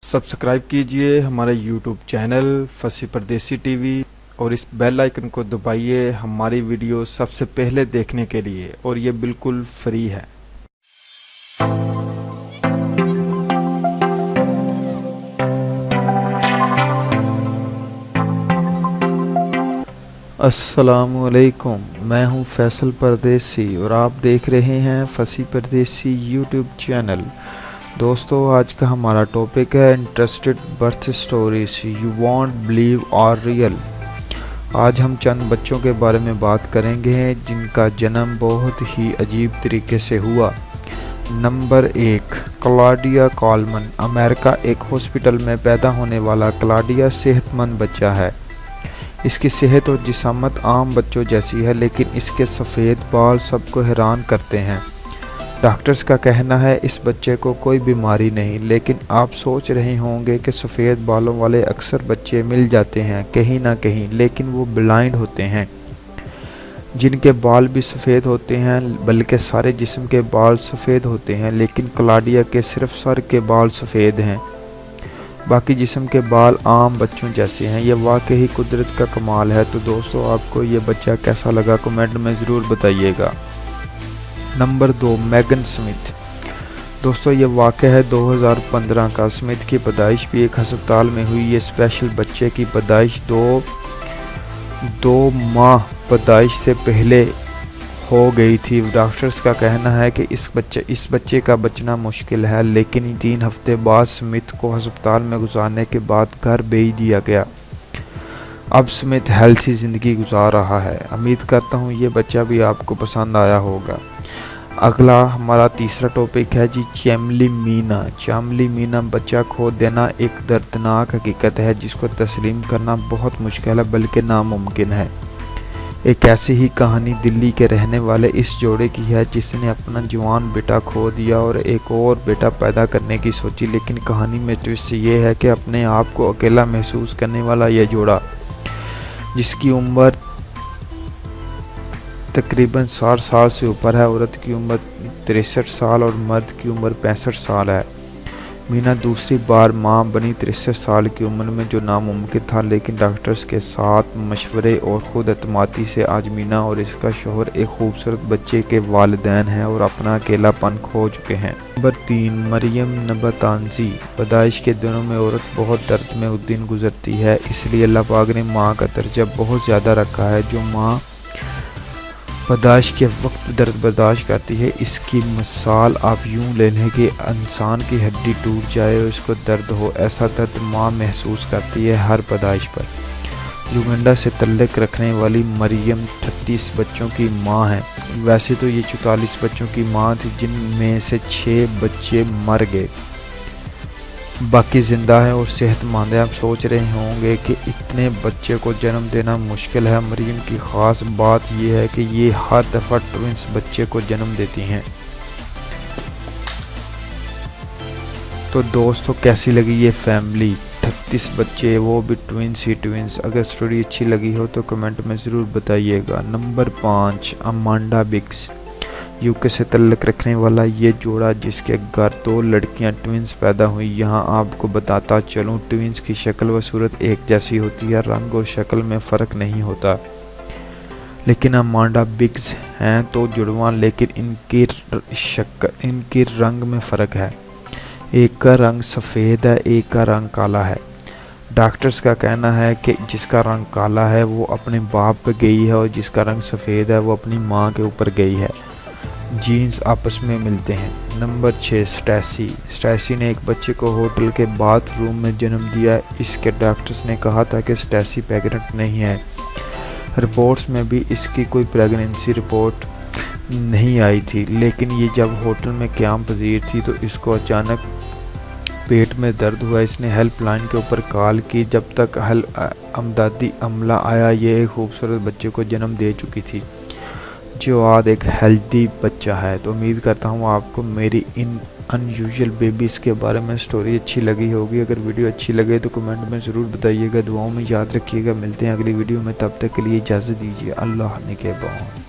Subscribe कीजिए हमारे YouTube channel फसी परदेसी टीवी और इस बेल आइकन को दबाइए हमारी वीडियो सबसे पहले देखने के लिए, और ये बिल्कुल फ्री है। अस्सलामुअलैकुम, मैं हूं फैसल परदेसी और आप देख रहे हैं फसी परदेसी यूट्यूब चैनल। दोस्तों, आज का हमारा टॉपिक है interested birth stories you won't believe are real. आज हम चंद बच्चों के बारे में बात करेंगे जिनका जन्म बहुत ही अजीब तरीके से हुआ। Number 1, Claudia कॉलमन। अमेरिका एक हॉस्पिटल में पैदा होने वाला क्लॉडिया सेहतमंद बच्चा है। इसकी सेहत और जिस्मानत आम बच्चों जैसी है, लेकिन इसके सफ़ेद बाल सबको हैरान करते हैं। डॉक्टर्स का कहना है इस बच्चे को कोई बीमारी नहीं, लेकिन आप सोच रहे होंगे कि सफ़ेद बालों वाले अक्सर बच्चे मिल जाते हैं कहीं ना कहीं, लेकिन वो ब्लाइंड होते हैं। जिनके बाल भी सफ़ेद होते हैं, बल्कि सारे जिस्म के बाल सफ़ेद होते हैं, लेकिन क्लॉडिया के सिर्फ सर के बाल सफ़ेद हैं। बाकी जिस्म के बाल आम बच्चों जैसे हैं। यह वाकई कुदरत का कमाल है। तो दोस्तों, आपको ये बच्चा कैसा लगा कमेंट में ज़रूर बताइएगा। Number 2, Megan Smith. दोस्तों, ये वाक़या है 2015 का। स्मिथ की पैदाइश भी एक हस्पताल में हुई। ये स्पेशल बच्चे की पैदाइश दो माह पैदाइश से पहले हो गई थी। डॉक्टर्स का कहना है कि इस बच्चे का बचना मुश्किल है, लेकिन 3 हफ्ते बाद स्मिथ को अस्पताल में गुजारने के बाद घर भेज दिया गया। अब स्मिथ हेल्थी ज़िंदगी गुजार रहा है। उम्मीद करता हूँ ये बच्चा भी आपको पसंद आया होगा। अगला हमारा तीसरा टॉपिक है जी चैमली मीना। चैमली मीना बच्चा खो देना एक दर्दनाक हकीकत है जिसको तस्लीम करना बहुत मुश्किल है, बल्कि नामुमकिन है। एक ऐसी ही कहानी दिल्ली के रहने वाले इस जोड़े की है जिसने अपना जवान बेटा खो दिया और एक और बेटा पैदा करने की सोची। लेकिन कहानी में ट्विस्ट ये है कि अपने आप को अकेला महसूस करने वाला यह जोड़ा, जिसकी उम्र तकरीबन 60 साल से ऊपर है, औरत की उम्र 63 साल और मर्द की उम्र 65 साल है। मीना दूसरी बार मां बनी 63 साल की उम्र में, जो नामुमकिन था, लेकिन डॉक्टर्स के साथ मशवरे और खुद एतमादी से आज मीना और इसका शौहर एक खूबसूरत बच्चे के वालिदैन हैं और अपना अकेलापन खो चुके हैं। नंबर 3, मरियम नबतांजी। पैदाइश के दिनों में औरत बहुत दर्द में उस दिन गुजरती है, इसलिए अल्लाह पाक ने माँ का दर्जा बहुत ज़्यादा रखा है। जो माँ पैदाइश के वक्त दर्द बर्दाश्त करती है, इसकी मिसाल आप यूं ले लें कि इंसान की हड्डी टूट जाए और इसको दर्द हो। ऐसा दर्द माँ महसूस करती है हर पैदाइश पर। युगांडा से तल्लुक़ रखने वाली मरियम 38 बच्चों की माँ है। वैसे तो ये 44 बच्चों की माँ थी, जिनमें से 6 बच्चे मर गए, बाकी ज़िंदा है और सेहतमंद है। आप सोच रहे होंगे कि इतने बच्चे को जन्म देना मुश्किल है। मरियम की ख़ास बात यह है कि ये हर दफ़ा ट्विंस बच्चे को जन्म देती हैं। तो दोस्तों, कैसी लगी ये फैमिली? 38 बच्चे, वो भी ट्विंस ही ट्विंस। अगर स्टोरी अच्छी लगी हो तो कमेंट में ज़रूर बताइएगा। Number 5, Amanda बिग्स। यूके से तल्लुक़ रखने वाला ये जोड़ा जिसके घर 2 लड़कियां ट्विंस पैदा हुई। यहाँ आपको बताता चलूँ, ट्विंस की शक्ल व सूरत एक जैसी होती है, रंग और शक्ल में फ़र्क नहीं होता। लेकिन अमांडा बिग्स हैं तो जुड़वां, लेकिन इनकी रंग में फ़र्क है। एक का रंग सफ़ेद है, एक का रंग काला है। डॉक्टर्स का कहना है कि जिसका रंग काला है वो अपने बाप पे गई है और जिसका रंग सफ़ेद है वो अपनी माँ के ऊपर गई है। जीन्स आपस में मिलते हैं। नंबर 6, स्टैसी ने एक बच्चे को होटल के बाथरूम में जन्म दिया। इसके डॉक्टर्स ने कहा था कि स्टैसी प्रेग्नेंट नहीं है। रिपोर्ट्स में भी इसकी कोई प्रेगनेंसी रिपोर्ट नहीं आई थी, लेकिन ये जब होटल में क़याम पजीर थी तो इसको अचानक पेट में दर्द हुआ। इसने हेल्पलाइन के ऊपर कॉल की। जब तक अमदादी अमला आया, ये एक खूबसूरत बच्चे को जन्म दे चुकी थी, जो आज एक हेल्दी बच्चा है। तो उम्मीद करता हूँ आपको मेरी इन अनयूजुअल बेबीज़ के बारे में स्टोरी अच्छी लगी होगी। अगर वीडियो अच्छी लगे तो कमेंट में ज़रूर बताइएगा। दुआओं में याद रखिएगा। मिलते हैं अगली वीडियो में, तब तक के लिए इजाज़त दीजिए। अल्लाह निगहबान।